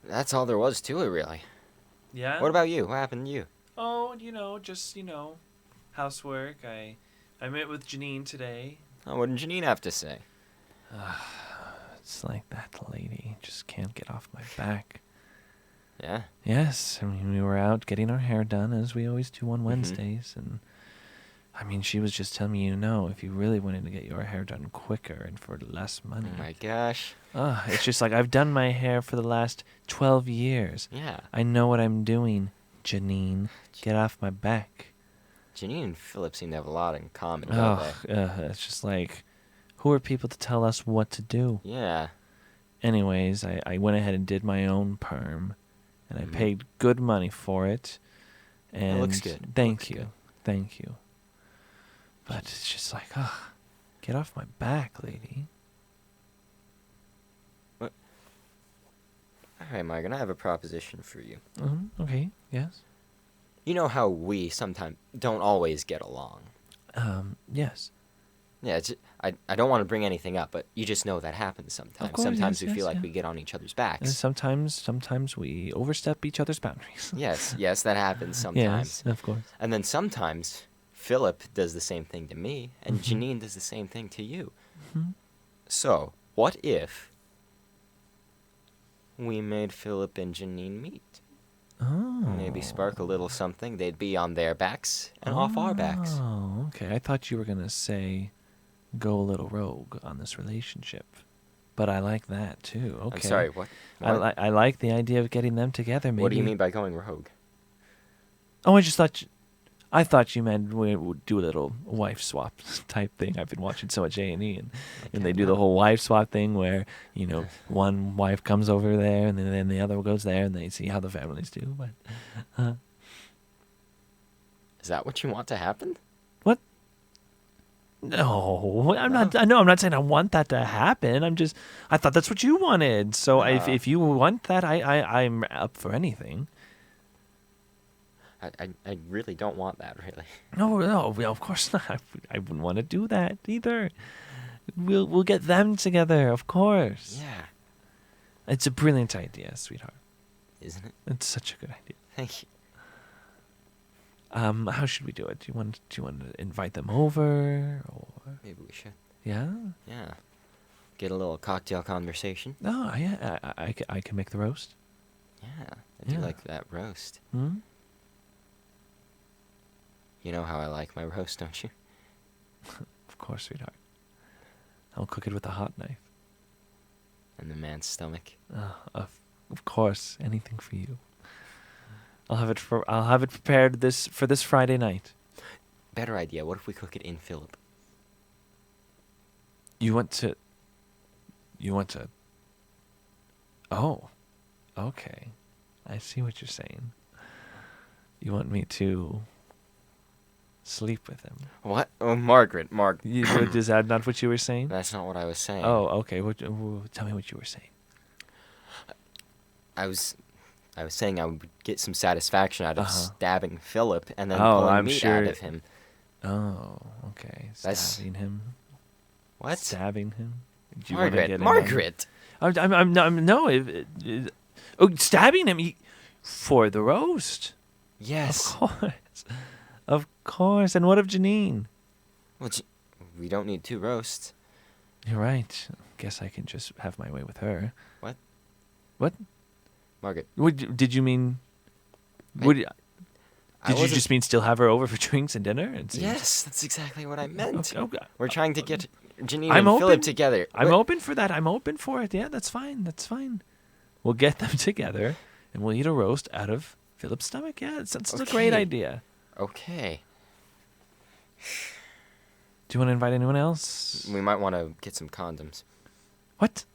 That's all there was to it, really. Yeah? What about you? What happened to you? Oh, just housework. I met with Janine today. Oh, what did Janine have to say? It's like that lady just can't get off my back. Yeah? Yes, I mean, we were out getting our hair done, as we always do on Wednesdays, and I mean, she was just telling me, if you really wanted to get your hair done quicker and for less money. Oh my gosh. It's just like, I've done my hair for the last 12 years. Yeah. I know what I'm doing, Janine. Get off my back. Janine and Philip seem to have a lot in common, don't they? It's just like, who are people to tell us what to do? Yeah. Anyways, I went ahead and did my own perm, and I paid good money for it. And looks good. Thank Looks you. good. Thank you. But it's just like, get off my back, lady. What? All right, Margaret, I have a proposition for you. Okay, yes. You know how we sometimes don't always get along. Yes. Yeah, I don't want to bring anything up, but you just know that happens sometimes. course, Sometimes yes, we feel yes, like yeah. we get on each other's And backs. sometimes we overstep each other's boundaries. Yes, that happens sometimes. Yes, of course. And then sometimes Philip does the same thing to me, and Janine does the same thing to you. So, what if we made Philip and Janine meet? Oh. Maybe spark a little something. They'd be on their backs and off our backs. Oh, okay. I thought you were going to say go a little rogue on this relationship. But I like that, too. Okay. I'm sorry, what? I like the idea of getting them together, maybe. What do you mean by going rogue? Oh, I just thought... I thought you meant we would do a little wife swap type thing. I've been watching so much A&E, and they do the whole wife swap thing where, one wife comes over there and then the other goes there and they see how the families do. But Is that what you want to happen? what? No, I'm not. I know I'm not saying I want that to happen. I thought that's what you wanted. So if you want that, I'm up for anything. I really don't want that, really. No, well, of course not. I wouldn't want to do that either. We'll get them together, of course. Yeah. It's a brilliant idea, sweetheart. Isn't it? It's such a good idea. Thank you. How should we do it? Do you want to invite them over, or Maybe we should. yeah? Yeah. Get a little cocktail conversation. No, yeah, I can make the roast. Yeah. I do Yeah. like that roast. Hmm? You know how I like my roast, don't you? Of course, sweetheart. I'll cook it with a hot knife. And the man's stomach. Of course, anything for you. I'll have it prepared for this Friday night. Better idea. What if we cook it in Philip? You want to. Oh, okay. I see what you're saying. You want me to sleep with him? What? Oh, Margaret. Is that not what you were saying? That's not what I was saying. Oh, okay. Tell me what you were saying. I was saying I would get some satisfaction out of stabbing Philip and then Oh, pulling I'm meat sure- out of him. Oh, okay. That's- Stabbing him. What? Stabbing him. Do you wanna Margaret. get in on- Margaret. Stabbing him for the roast. Yes. Of course. And what of Janine? Well, we don't need 2 roasts. You're right. Guess I can just have my way with her. What? What? Margaret. Did you mean? Did you wasn't- just mean still have her over for drinks and dinner? Yes, that's exactly what I meant. Okay. We're trying to get Janine I'm and Philip open. together. I'm open for that. I'm open for it. Yeah, that's fine. That's fine. We'll get them together, and we'll eat a roast out of Philip's stomach. Yeah, that's a great Okay. idea. Okay. Do you want to invite anyone else? We might want to get some condoms. What?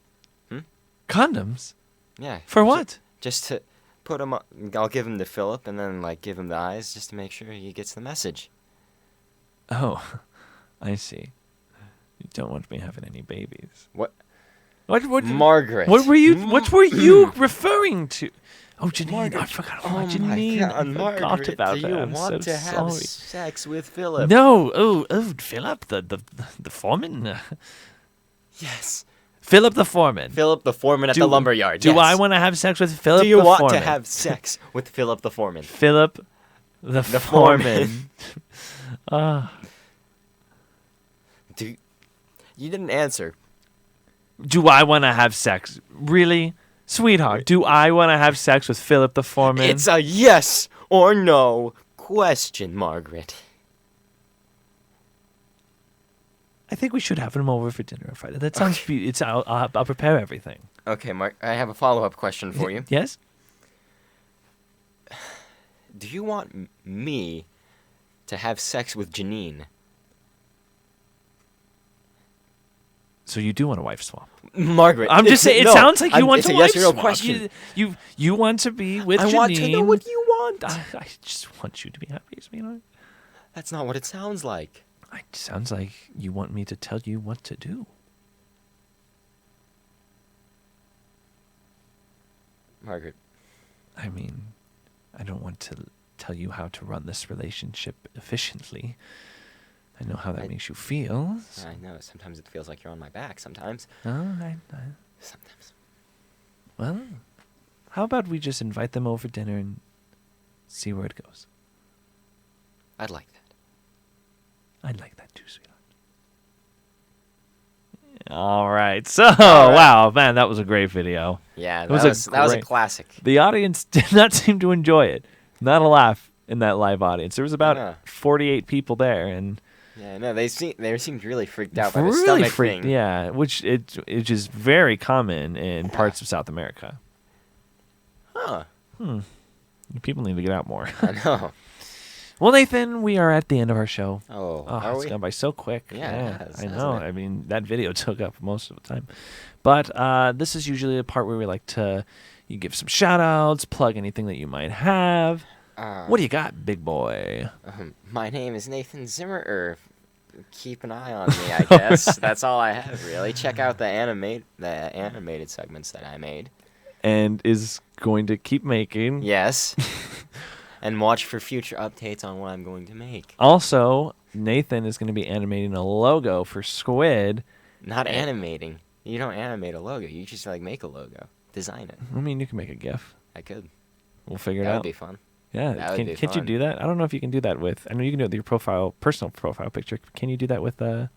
Hmm? Condoms? Yeah. For what? Just to put them. I'll give them to Philip and then give him the eyes just to make sure he gets the message. Oh, I see. You don't want me having any babies. What? What? Margaret. What were you referring to? Oh, Janine. I forgot about Oh Janine. my God, I forgot Margaret, about do that. you I'm want so to have sorry. sex with Philip? No. Oh, Philip, the foreman. Yes. Philip the foreman. Philip the foreman at the lumberyard. Do yes. I want to have sex with Philip Do you the want foreman? to have sex with Philip the foreman? Philip the foreman. You didn't answer. Do I want to have sex? Really? Sweetheart, do I want to have sex with Philip the foreman? It's a yes or no question, Margaret. I think we should have him over for dinner on Friday. That sounds I'll prepare everything. Okay, Mark, I have a follow-up question for you. Yes? Do you want me to have sex with Janine? So you do want a wife swap? Margaret. I'm just saying, it sounds like you want it's a a wife yes or no swap. question. You want to be with Janine. I want to know what you want. I just want you to be happy, sweetheart. That's not what it sounds like. It sounds like you want me to tell you what to do. Margaret. I mean, I don't want to tell you how to run this relationship efficiently. I know how that makes you feel. So. I know. Sometimes it feels like you're on my back. Sometimes. Sometimes. Well, how about we just invite them over dinner and see where it goes? I'd like that. I'd like that too, sweetheart. All right. So, wow, man, that was a great video. Yeah, That was that was a great- classic. The audience did not seem to enjoy it. Not a laugh in that live audience. There was about Yeah. 48 people there, and Yeah, no, they seemed really freaked out by the really stomach freaked. thing. Yeah, which is very common in parts of South America. Huh. People need to get out more. I know. Well, Nathan, we are at the end of our show. Oh, Oh, are it's we? gone by so quick. Yeah, it has, I hasn't know. it? I mean, that video took up most of the time. But this is usually a part where we like to you give some shout outs, plug anything that you might have. What do you got, big boy? My name is Nathan Zimmer. Keep an eye on me, I guess. That's all I have, really. Check out the animated segments that I made. And is going to keep making. Yes. And watch for future updates on what I'm going to make. Also, Nathan is going to be animating a logo for Squid. Not animating. You don't animate a logo. You just make a logo, design it. I mean, you can make a GIF. I could. We'll figure it That out. would be fun. Yeah, That would be can't you fun. do that? I don't know if you can do that with. I know you can do it with your personal profile picture. Can you do that with? I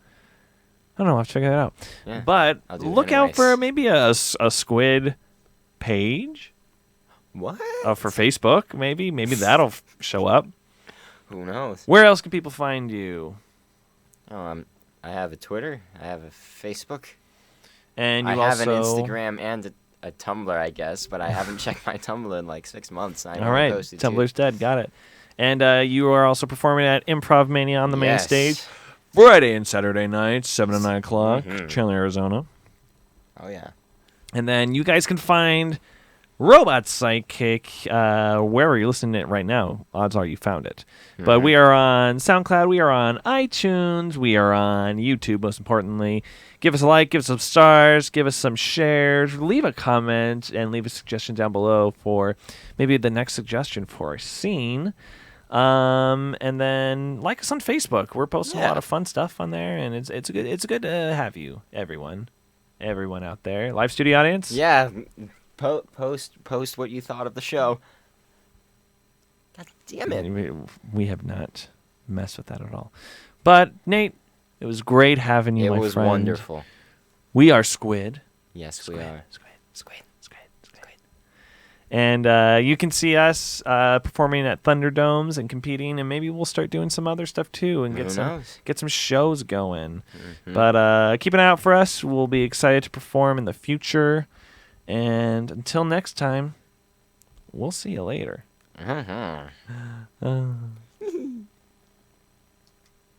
don't know. I'll have to figure that out. Yeah. But I'll do it look out anyways. for maybe a Squid page What? for Facebook. Maybe that'll show up. Who knows? Where else can people find you? I have a Twitter. I have a Facebook. And you I have also an Instagram and a Tumblr, I guess, but I haven't checked my Tumblr in like 6 months. I know All I right, posted Tumblr's dead. Got it. And you are also performing at ImprovMANIA on the main Yes. stage Friday and Saturday nights, 7 to 9 o'clock, Mhm. Chandler, Arizona. Oh yeah. And then you guys can find Robot Sidekick wherever you're listening to it right now. Odds are you found it. But we are on SoundCloud. We are on iTunes. We are on YouTube, most importantly. Give us a like. Give us some stars. Give us some shares. Leave a comment and leave a suggestion down below for maybe the next suggestion for a scene. And then like us on Facebook. We're posting a lot of fun stuff on there, and it's good to have you, everyone out there. Live studio audience. Yeah. Post what you thought of the show. God damn it. We have not messed with that at all. But Nate, it was great having you, It my was friend. wonderful. We are Squid. Yes, we are. Squid. And you can see us performing at Thunderdomes and competing, and maybe we'll start doing some other stuff too and Who get knows? some shows going. Mhm. But keep an eye out for us. We'll be excited to perform in the future. And until next time, we'll see you later. Mhm.